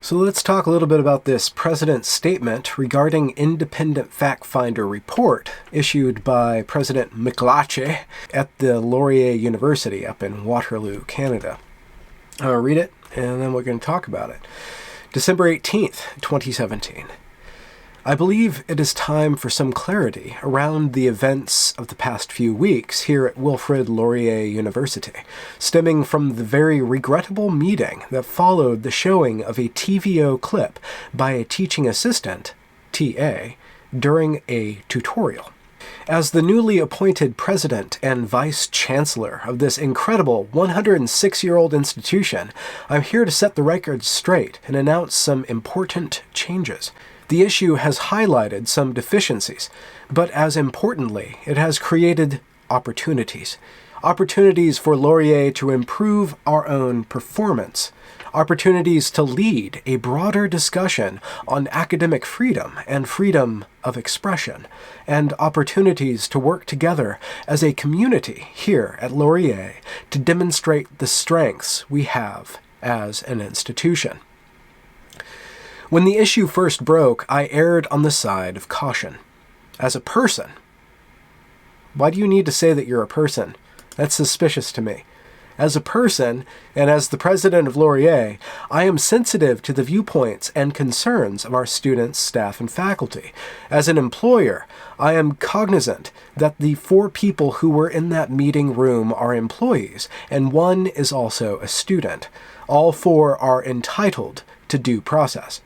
So let's talk a little bit about this President's statement regarding independent fact-finder report issued by President McLache at the Laurier University up in Waterloo, Canada. I'll read it, and then we're going to talk about it. December 18th, 2017. I believe it is time for some clarity around the events of the past few weeks here at Wilfrid Laurier University, stemming from the very regrettable meeting that followed the showing of a TVO clip by a teaching assistant, TA, during a tutorial. As the newly appointed president and vice-chancellor of this incredible 106-year-old institution, I'm here to set the record straight and announce some important changes. The issue has highlighted some deficiencies, but as importantly, it has created opportunities. Opportunities for Laurier to improve our own performance. Opportunities to lead a broader discussion on academic freedom and freedom of expression, and opportunities to work together as a community here at Laurier to demonstrate the strengths we have as an institution. When the issue first broke, I erred on the side of caution. As a person, why do you need to say that you're a person? That's suspicious to me. As a person, and as the president of Laurier, I am sensitive to the viewpoints and concerns of our students, staff, and faculty. As an employer, I am cognizant that the 4 people who were in that meeting room are employees, and 1 is also a student. All 4 are entitled to due process.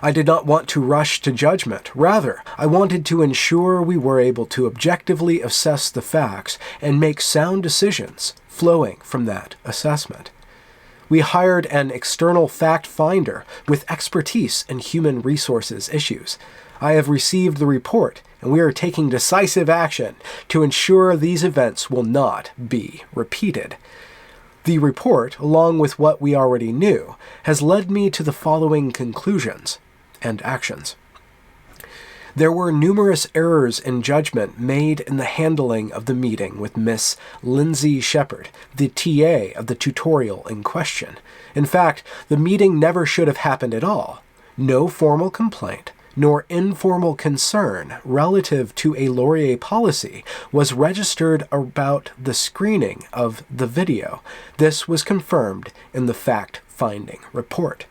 I did not want to rush to judgment. Rather, I wanted to ensure we were able to objectively assess the facts and make sound decisions flowing from that assessment. We hired an external fact finder with expertise in human resources issues. I have received the report, and we are taking decisive action to ensure these events will not be repeated. The report, along with what we already knew, has led me to the following conclusions and actions. There were numerous errors in judgment made in the handling of the meeting with Miss Lindsay Shepherd, the TA of the tutorial in question. In fact, the meeting never should have happened at all. No formal complaint, nor informal concern relative to a Laurier policy was registered about the screening of the video. This was confirmed in the fact-finding report.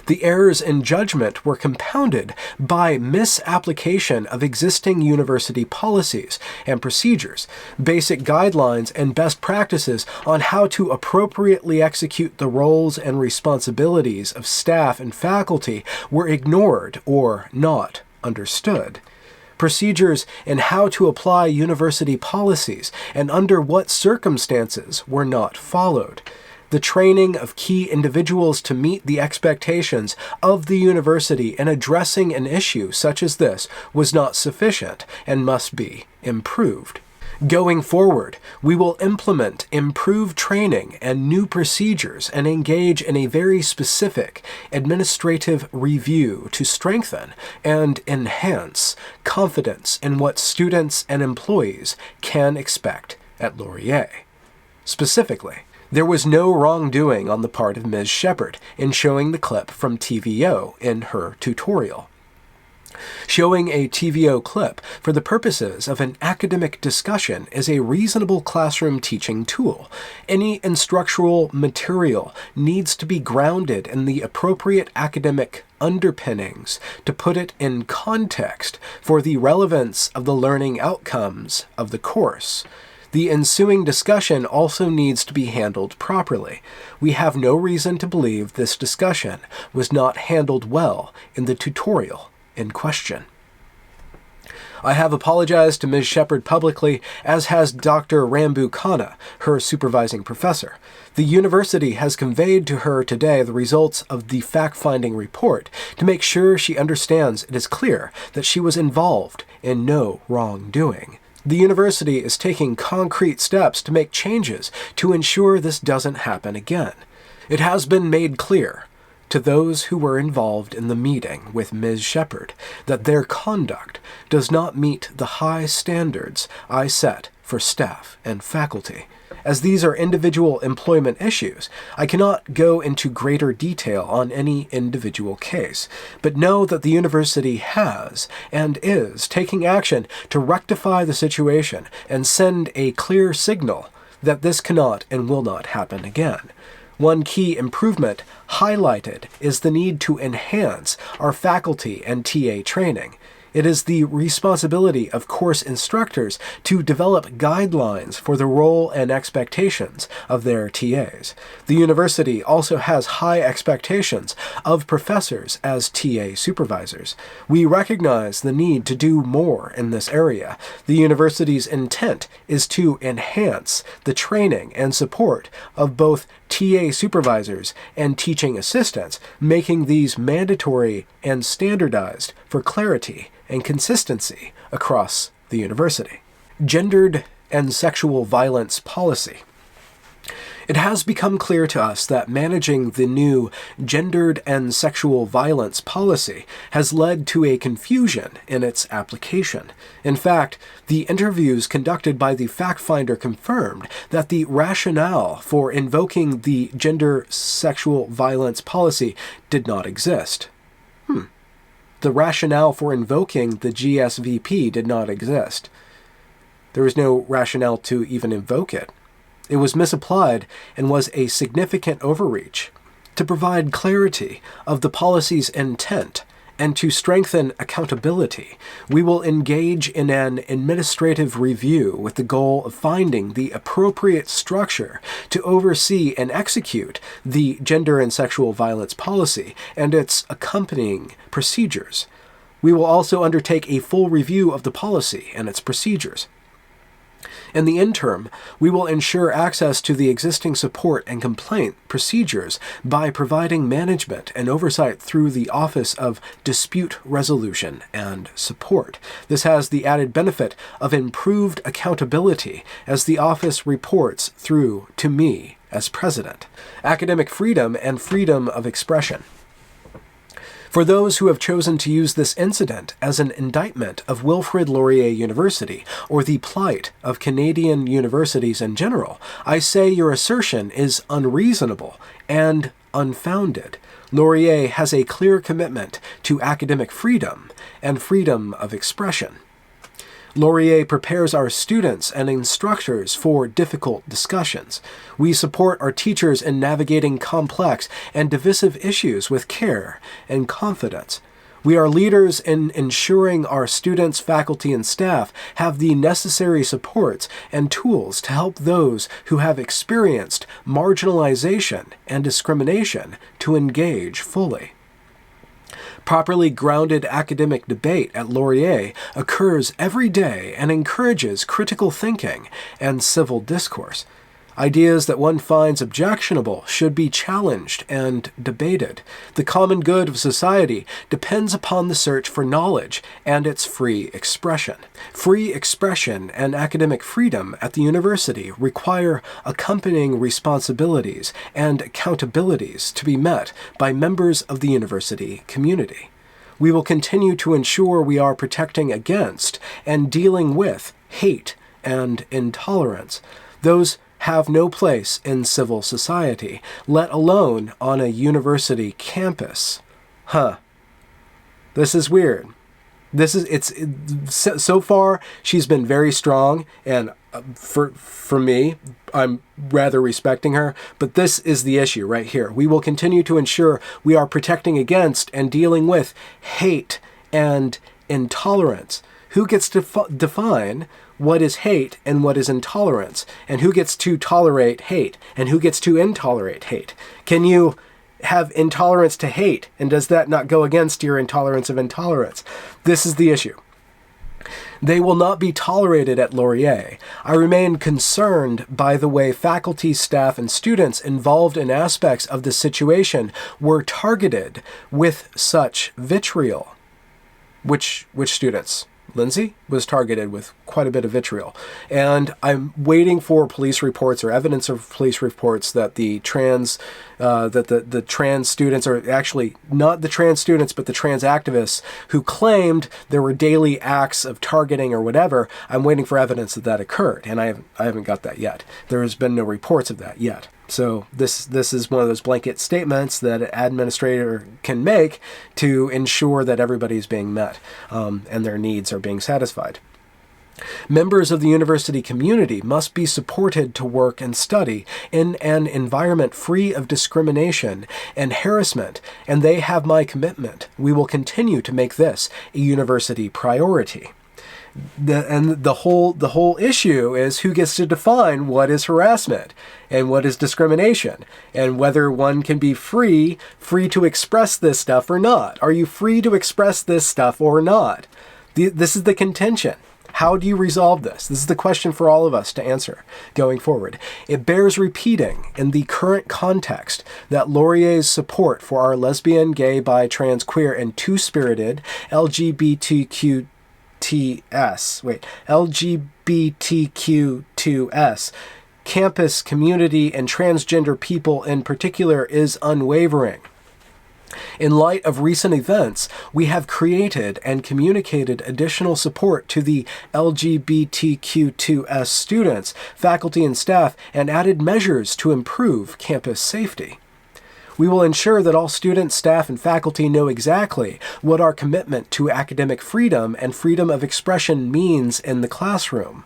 The errors in judgment were compounded by misapplication of existing university policies and procedures. Basic guidelines and best practices on how to appropriately execute the roles and responsibilities of staff and faculty were ignored or not understood. Procedures in how to apply university policies and under what circumstances were not followed. The training of key individuals to meet the expectations of the university in addressing an issue such as this was not sufficient and must be improved. Going forward, we will implement improved training and new procedures and engage in a very specific administrative review to strengthen and enhance confidence in what students and employees can expect at Laurier. Specifically, there was no wrongdoing on the part of Ms. Shepherd in showing the clip from TVO in her tutorial. Showing a TVO clip for the purposes of an academic discussion is a reasonable classroom teaching tool. Any instructional material needs to be grounded in the appropriate academic underpinnings to put it in context for the relevance of the learning outcomes of the course. The ensuing discussion also needs to be handled properly. We have no reason to believe this discussion was not handled well in the tutorial in question. I have apologized to Ms. Shepherd publicly, as has Dr. Rambu Khanna, her supervising professor. The university has conveyed to her today the results of the fact-finding report to make sure she understands it is clear that she was involved in no wrongdoing. The university is taking concrete steps to make changes to ensure this doesn't happen again. It has been made clear to those who were involved in the meeting with Ms. Shepherd that their conduct does not meet the high standards I set for staff and faculty. As these are individual employment issues, I cannot go into greater detail on any individual case, but know that the university has and is taking action to rectify the situation and send a clear signal that this cannot and will not happen again. One key improvement highlighted is the need to enhance our faculty and TA training. It is the responsibility of course instructors to develop guidelines for the role and expectations of their TAs. The university also has high expectations of professors as TA supervisors. We recognize the need to do more in this area. The university's intent is to enhance the training and support of both TA supervisors and teaching assistants, making these mandatory and standardized for clarity and consistency across the university. Gendered and sexual violence policy. It has become clear to us that managing the new gendered and sexual violence policy has led to a confusion in its application. In fact, the interviews conducted by the fact finder confirmed that the rationale for invoking the gender sexual violence policy did not exist. The rationale for invoking the GSVP did not exist. There was no rationale to even invoke it. It was misapplied and was a significant overreach. To provide clarity of the policy's intent and to strengthen accountability, we will engage in an administrative review with the goal of finding the appropriate structure to oversee and execute the gender and sexual violence policy and its accompanying procedures. We will also undertake a full review of the policy and its procedures. In the interim, we will ensure access to the existing support and complaint procedures by providing management and oversight through the Office of Dispute Resolution and Support. This has the added benefit of improved accountability as the office reports through to me as president. Academic freedom and freedom of expression. For those who have chosen to use this incident as an indictment of Wilfrid Laurier University or the plight of Canadian universities in general, I say your assertion is unreasonable and unfounded. Laurier has a clear commitment to academic freedom and freedom of expression. Laurier prepares our students and instructors for difficult discussions. We support our teachers in navigating complex and divisive issues with care and confidence. We are leaders in ensuring our students, faculty, and staff have the necessary supports and tools to help those who have experienced marginalization and discrimination to engage fully. Properly grounded academic debate at Laurier occurs every day and encourages critical thinking and civil discourse. Ideas that one finds objectionable should be challenged and debated. The common good of society depends upon the search for knowledge and its free expression. Free expression and academic freedom at the university require accompanying responsibilities and accountabilities to be met by members of the university community. We will continue to ensure we are protecting against and dealing with hate and intolerance. Those have no place in civil society, let alone on a university campus. This is weird. So far, she's been very strong, and for me, I'm rather respecting her, but this is the issue right here. We will continue to ensure we are protecting against and dealing with hate and intolerance. Who gets to define what is hate and what is intolerance, and who gets to tolerate hate, and who gets to intolerate hate? Can you have intolerance to hate, and does that not go against your intolerance of intolerance? This is the issue. They will not be tolerated at Laurier. I remain concerned by the way faculty, staff, and students involved in aspects of the situation were targeted with such vitriol. Which students? Lindsay was targeted with quite a bit of vitriol. And I'm waiting for police reports or evidence of police reports that the trans students, or actually not the trans students, but the trans activists who claimed there were daily acts of targeting or whatever. I'm waiting for evidence that occurred, and I haven't got that yet. There has been no reports of that yet. So this is one of those blanket statements that an administrator can make to ensure that everybody's being met and their needs are being satisfied. Members of the university community must be supported to work and study in an environment free of discrimination and harassment, and they have my commitment. We will continue to make this a university priority. The whole issue is who gets to define what is harassment and what is discrimination, and whether one can be free to express this stuff or not. Are you free to express this stuff or not? This is the contention. How do you resolve this? This is the question for all of us to answer going forward. It bears repeating in the current context that Laurier's support for our lesbian, gay, bi, trans, queer, and two-spirited LGBTQ2S campus community and transgender people in particular is unwavering. In light of recent events, we have created and communicated additional support to the LGBTQ2S students, faculty, and staff, and added measures to improve campus safety. We will ensure that all students, staff, and faculty know exactly what our commitment to academic freedom and freedom of expression means in the classroom.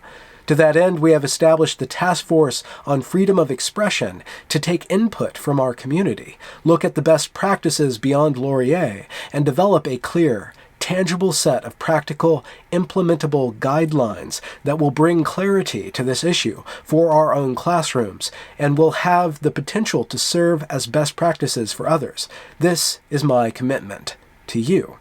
To that end, we have established the Task Force on Freedom of Expression to take input from our community, look at the best practices beyond Laurier, and develop a clear, tangible set of practical, implementable guidelines that will bring clarity to this issue for our own classrooms and will have the potential to serve as best practices for others. This is my commitment to you.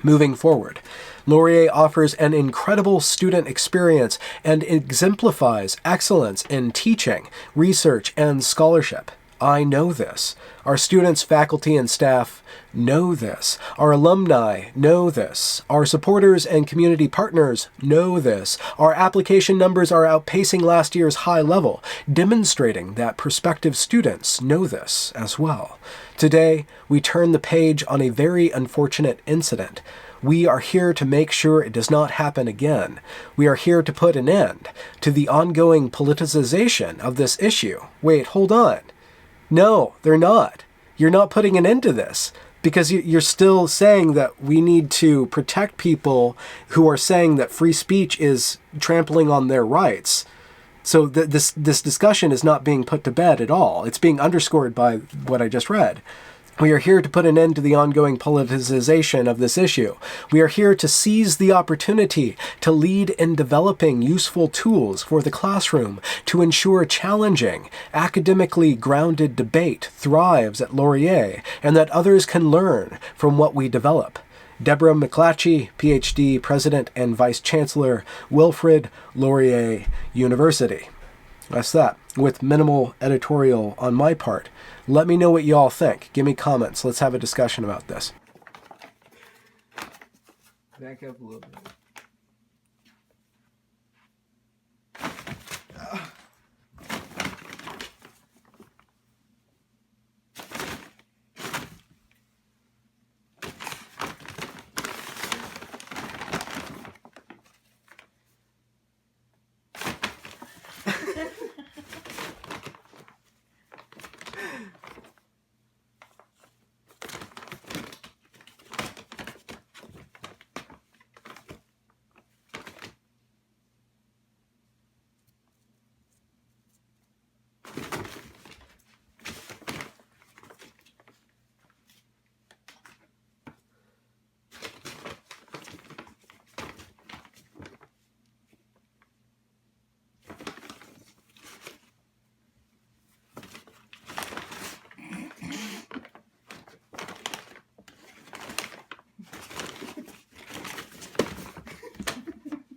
Moving forward, Laurier offers an incredible student experience and exemplifies excellence in teaching, research, and scholarship. I know this. Our students, faculty, and staff know this. Our alumni know this. Our supporters and community partners know this. Our application numbers are outpacing last year's high level, demonstrating that prospective students know this as well. Today, we turn the page on a very unfortunate incident. We are here to make sure it does not happen again. We are here to put an end to the ongoing politicization of this issue. Wait, hold on. No, they're not. You're not putting an end to this because you're still saying that we need to protect people who are saying that free speech is trampling on their rights. So this discussion is not being put to bed at all. It's being underscored by what I just read. We are here to put an end to the ongoing politicization of this issue. We are here to seize the opportunity to lead in developing useful tools for the classroom to ensure challenging, academically grounded debate thrives at Laurier and that others can learn from what we develop. Deborah McClatchy, PhD, President and Vice Chancellor, Wilfrid Laurier University. That's that, with minimal editorial on my part. Let me know what you all think. Give me comments. Let's have a discussion about this. Back up a little bit.